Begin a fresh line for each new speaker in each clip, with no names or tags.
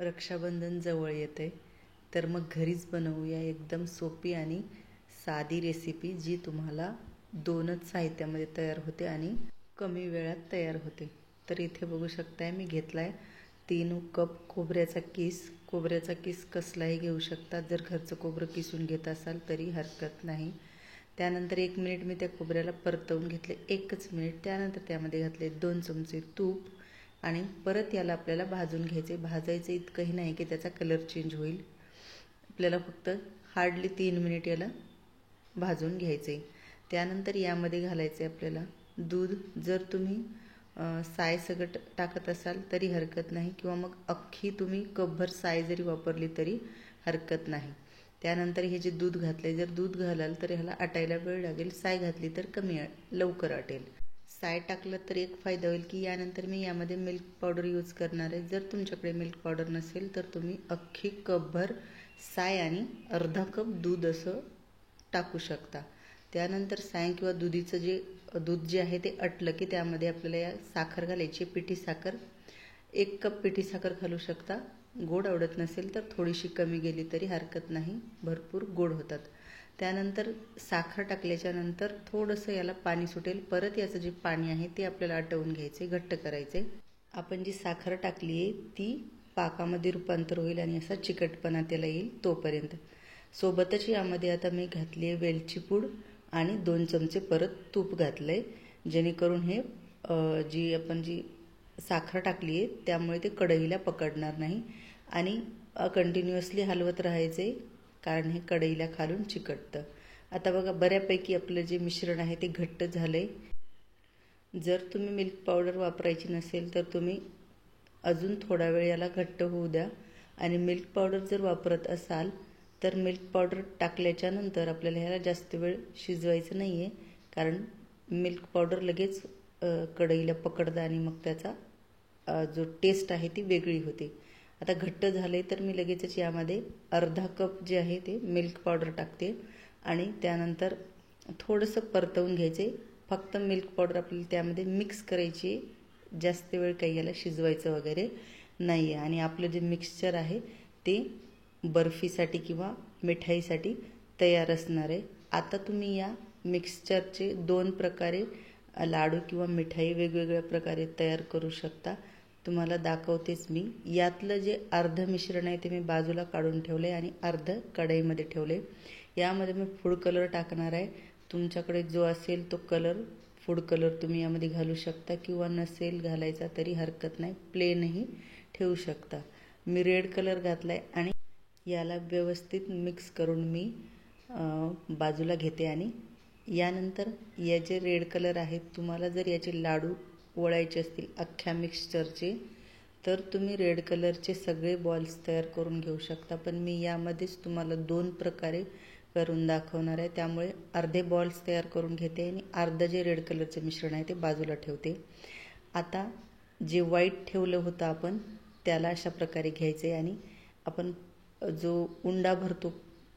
रक्षाबंधन जवळ येते तर मग घरीच बनवूया एकदम सोपी आणि साधी रेसिपी जी तुम्हाला 2च साहित्यामध्ये तयार होते आणि कमी वेळात तयार होते. तर इथे बघू शकताय मी घेतलाय 3 कप खोबऱ्याचा किस. खोबऱ्याचा किस कसलाही घेऊ शकता, जर घरचं खोबरं किसून घेत असाल तरी हरकत नाही. त्यानंतर 1 मिनिट मी त्या खोबऱ्याला परतवून घेतले, 1च मिनिट. त्यानंतर त्यामध्ये घातले 2 चमचे तूप आणि परत याला आपल्याला भाजून घ्यायचे. भाजायचं इतकंही नाही की त्याचा कलर चेंज होईल, आपल्याला फक्त हार्डली 3 मिनिट याला भाजून घ्यायचे. त्यानंतर यामध्ये घालायचे आपल्याला दूध. जर तुम्ही साय सगट टाकत असाल तरी हरकत नाही, किंवा मग अख्खी तुम्ही कपभर साय जरी वापरली तरी हरकत नाही. त्यानंतर हे जे दूध घातले, जर दूध घालाल तर ह्याला आटायला वेळ लागेल, साय घातली तर लवकर आटेल. साय टाकलं तर एक फायदा होईल की यानंतर मी यामध्ये मिल्क पावडर यूज करणार आहे. जर तुमच्याकडे मिल्क पावडर नसेल तर तुम्ही अख्खी कपभर साय आणि अर्धा कप दूध असं टाकू शकता. त्यानंतर साय किंवा दूध जे आहे ते आटलं की त्यामध्ये आपल्याला या साखर घालायची, पिठी साखर. 1 कप पिठी साखर घालू शकता. गोड आवडत नसेल तर थोडीशी कमी गेली तरी हरकत नाही, भरपूर गोड होतात. त्यानंतर साखर टाकल्याच्या नंतर थोडंसं याला पाणी सुटेल. परत याचं जे पाणी आहे ते आपल्याला आटवून घ्यायचे, घट्ट करायचे. आपण जी साखर टाकली आहे ती पाकामध्ये रूपांतर होईल आणि असा चिकटपणा त्याला येईल तोपर्यंत. सोबतच यामध्ये आता मी घातली आहे वेलची पूड आणि 2 चमचे परत तूप घातलं आहे, जेणेकरून हे जी साखर टाकली आहे त्यामुळे ते कढईला पकडणार नाही. आणि कंटिन्युअसली हलवत राहायचे, कारण हे कढईला खालून चिकटतं. आता बघा बऱ्यापैकी आपलं जे मिश्रण आहे ते घट्ट झालंय. जर तुम्ही मिल्क पावडर वापरायची नसेल तर तुम्ही अजून थोडा वेळ याला घट्ट होऊ द्या. आणि मिल्क पावडर जर वापरत असाल तर मिल्क पावडर टाकल्याच्या नंतर आपल्याला ह्याला जास्त वेळ शिजवायचं नाही आहे, कारण मिल्क पावडर लगेच कढईला पकडतं आणि मग त्याचा जो टेस्ट आहे ती वेगळी होते. आता घट्ट झाले तर मी लगेचच यामध्ये अर्धा कप जे आहे ते मिल्क पावडर टाकते आणि त्यानंतर थोडंसं परतवून घ्यायचे. फक्त मिल्क पावडर आपल्याला त्यामध्ये मिक्स करायची, जास्त वेळ काही याला शिजवायचं वगैरे नाही आहे. आणि आपलं जे मिक्सचर आहे ते बर्फीसाठी किंवा मिठाईसाठी तयार असणार आहे. आता तुम्ही या मिक्सचरचे 2 प्रकारे लाडू किंवा मिठाई वेगवेगळ्या प्रकारे तयार करू शकता. तुम्हाला दाखवतेच मी. यातलं जे अर्ध मिश्रण आहे ते मी बाजूला काढून ठेवलं आहे आणि अर्ध कढईमध्ये ठेवले. यामध्ये मी फूड कलर टाकणार आहे. तुमच्याकडे जो असेल तो कलर, फूड कलर तुम्ही यामध्ये घालू शकता, किंवा नसेल घालायचा तरी हरकत नाही, प्लेनही ठेवू शकता. मी रेड कलर घातला आहे आणि याला व्यवस्थित मिक्स करून मी बाजूला घेते. आणि यानंतर या जे रेड कलर आहेत, तुम्हाला जर याचे लाडू वळायचे असतील अख्ख्या मिक्सचरचे तर तुम्ही रेड कलरचे सगळे बॉल्स तयार करून घेऊ शकता. पण मी यामध्येच तुम्हाला 2 प्रकारे करून दाखवणार आहे, त्यामुळे अर्धे बॉल्स तयार करून घेते आणि अर्धं जे रेड कलरचं मिश्रण आहे ते बाजूला ठेवते. आता जे व्हाईट ठेवलं होतं आपण त्याला अशा प्रकारे घ्यायचं आहे आणि आपण जो उंडा भरतो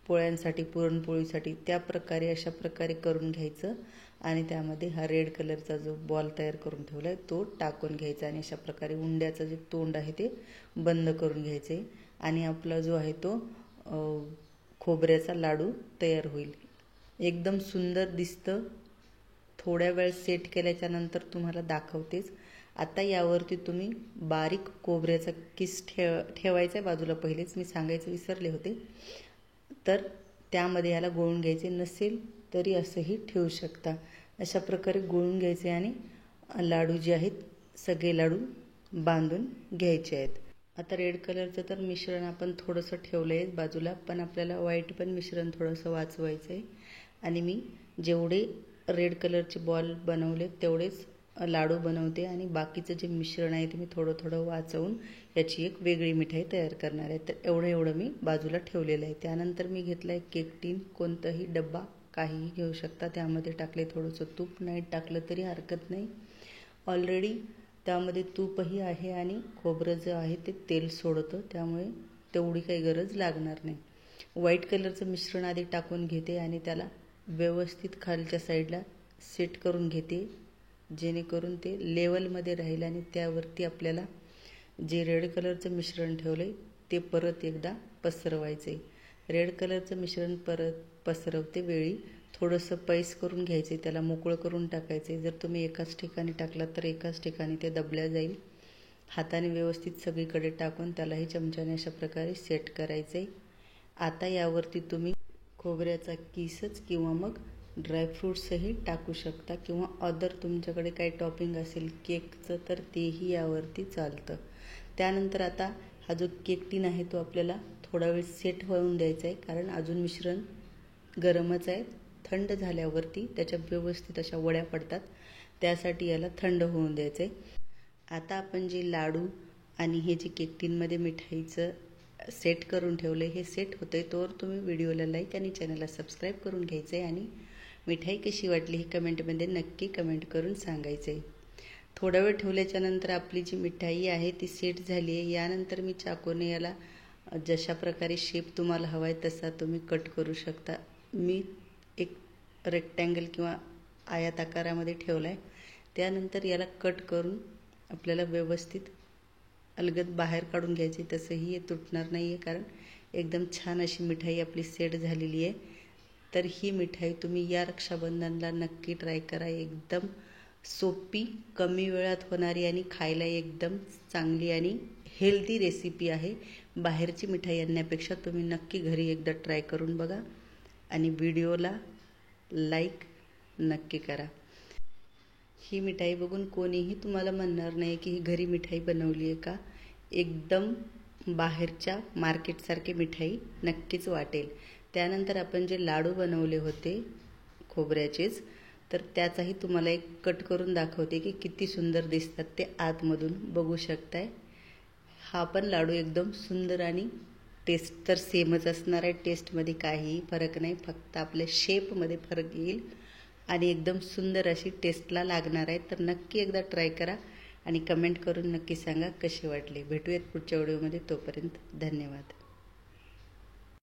पोळ्यांसाठी, पुरणपोळीसाठी, त्या प्रकारे अशा प्रकारे करून घ्यायचं आणि त्यामध्ये हा रेड कलरचा जो बॉल तयार करून ठेवला आहे तो टाकून घ्यायचा आणि अशा प्रकारे उंड्याचं जे तोंड आहे ते बंद करून घ्यायचे आणि आपला जो आहे तो खोबऱ्याचा लाडू तयार होईल. एकदम सुंदर दिसतं. थोड्या वेळ सेट केल्याच्या नंतर तुम्हाला दाखवतेच. आता यावरती तुम्ही बारीक खोबऱ्याचा किस ठेवायचा आहे बाजूला, पहिलेच मी सांगायचं विसरले होते. तर त्यामध्ये याला गोळून घ्यायचे, नसेल तरी असंही ठेवू शकता. अशा प्रकारे गोळून घ्यायचे आणि लाडू जे आहेत सगळे लाडू बांधून घ्यायचे आहेत. आता रेड कलरचं तर मिश्रण आपण थोडंसं ठेवलं आहे बाजूला, पण आपल्याला व्हाईट पण मिश्रण थोडंसं वाचवायचं आहे. आणि मी जेवढे रेड कलरचे बॉल बनवले तेवढेच लाडू बनवते आणि बाकीचं जे मिश्रण आहे ते मी थोडं थोडं वाचवून याची एक वेगळी मिठाई तयार करणार आहे. तर एवढं मी बाजूला ठेवलेलं आहे. त्यानंतर मी घेतला आहे केक टीन. कोणताही डब्बा काहीही घेऊ शकता. त्यामध्ये टाकले थोडंसं तूप, नाही टाकलं तरी हरकत नाही. ऑलरेडी त्यामध्ये तूपही आहे आणि खोबरं जे आहे ते तेल सोडतं, त्यामुळे तेवढी काही गरज लागणार नाही. व्हाईट कलरचं मिश्रण आधी टाकून घेते आणि त्याला व्यवस्थित खालच्या साईडला सेट करून घेते, जेणेकरून ते लेवलमध्ये राहील आणि त्यावरती आपल्याला जे रेड कलरचं मिश्रण ठेवलं आहे ते परत एकदा पसरवायचे. रेड कलरचं मिश्रण परत पसरवते वेळी थोडंसं पैस करून घ्यायचे, त्याला मोकळं करून टाकायचे. जर तुम्ही एकाच ठिकाणी टाकलात तर एकाच ठिकाणी ते दबल्या जाईल. हाताने व्यवस्थित सगळीकडे टाकून त्यालाही चमच्याने अशा प्रकारे सेट करायचे. आता यावरती तुम्ही खोबऱ्याचा किसच किंवा मग ड्रायफ्रूट्सही टाकू शकता किंवा अदर तुमच्याकडे काही टॉपिंग असेल केकचं तर तेही यावरती चालतं. त्यानंतर आता हा जो केक टीन आहे तो आपल्याला थोडा वेळ सेट होऊन द्यायचा आहे, कारण अजून मिश्रण गरमच आहे. थंड झाल्यावरती त्याच्या व्यवस्थित अशा वड्या पडतात, त्यासाठी याला थंड होऊन द्यायचं आहे. आता आपण जे लाडू आणि हे जे केक टीनमध्ये मिठाईचं सेट करून ठेवलं हे सेट होतं आहे, तोवर तुम्ही व्हिडिओला लाईक आणि चॅनलला सबस्क्राईब करून घ्यायचं आहे आणि मिठाई कशी वाटली ही कमेंटमध्ये नक्की कमेंट करून सांगायचं आहे. थोडा वेळ ठेवल्याच्या नंतर आपली जी मिठाई आहे ती सेट झाली आहे. यानंतर मी चाकूने याला जशा प्रकारे शेप तुम्हाला हवा आहे तसा तुम्ही कट करू शकता. मी एक रेक्टँगल किंवा आयत आकारामध्ये ठेवला आहे. त्यानंतर याला कट करून आपल्याला व्यवस्थित अलगद बाहेर काढून घ्यायची. तसंही हे तुटणार नाही आहे, कारण एकदम छान अशी मिठाई आपली सेट झालेली आहे. तर ही मिठाई तुम्ही या रक्षाबंधनला नक्की ट्राय करा. एकदम सोपी, कमी वेळात होणारी आणि खायला एकदम चांगली आणि हेल्दी रेसिपी आहे. बाहेरची मिठाई आणण्यापेक्षा तुम्ही नक्की घरी एकदा ट्राय करून बघा आणि व्हिडिओला लाईक नक्की करा. ही मिठाई बघून कोणीही तुम्हाला म्हणणार नाही की ही घरी मिठाई बनवली आहे का. एकदम बाहेरच्या मार्केटसारखी मिठाई नक्कीच वाटेल. त्यानंतर आपण जे लाडू बनवले होते खोबऱ्याचेच, तर त्याचाही तुम्हाला एक कट करून दाखवते की किती सुंदर दिसतात ते आतमधून बघू शकताय. हा पण लाडू एकदम सुंदर आणि टेस्ट तर सेमच असणार आहे. टेस्टमध्ये काहीही फरक नाही, फक्त आपल्या शेपमध्ये फरक येईल आणि एकदम सुंदर अशी टेस्टला लागणार आहे. तर नक्की एकदा ट्राय करा आणि कमेंट करून नक्की सांगा कसे वाटले. भेटूयात पुढच्या व्हिडिओमध्ये. तोपर्यंत धन्यवाद.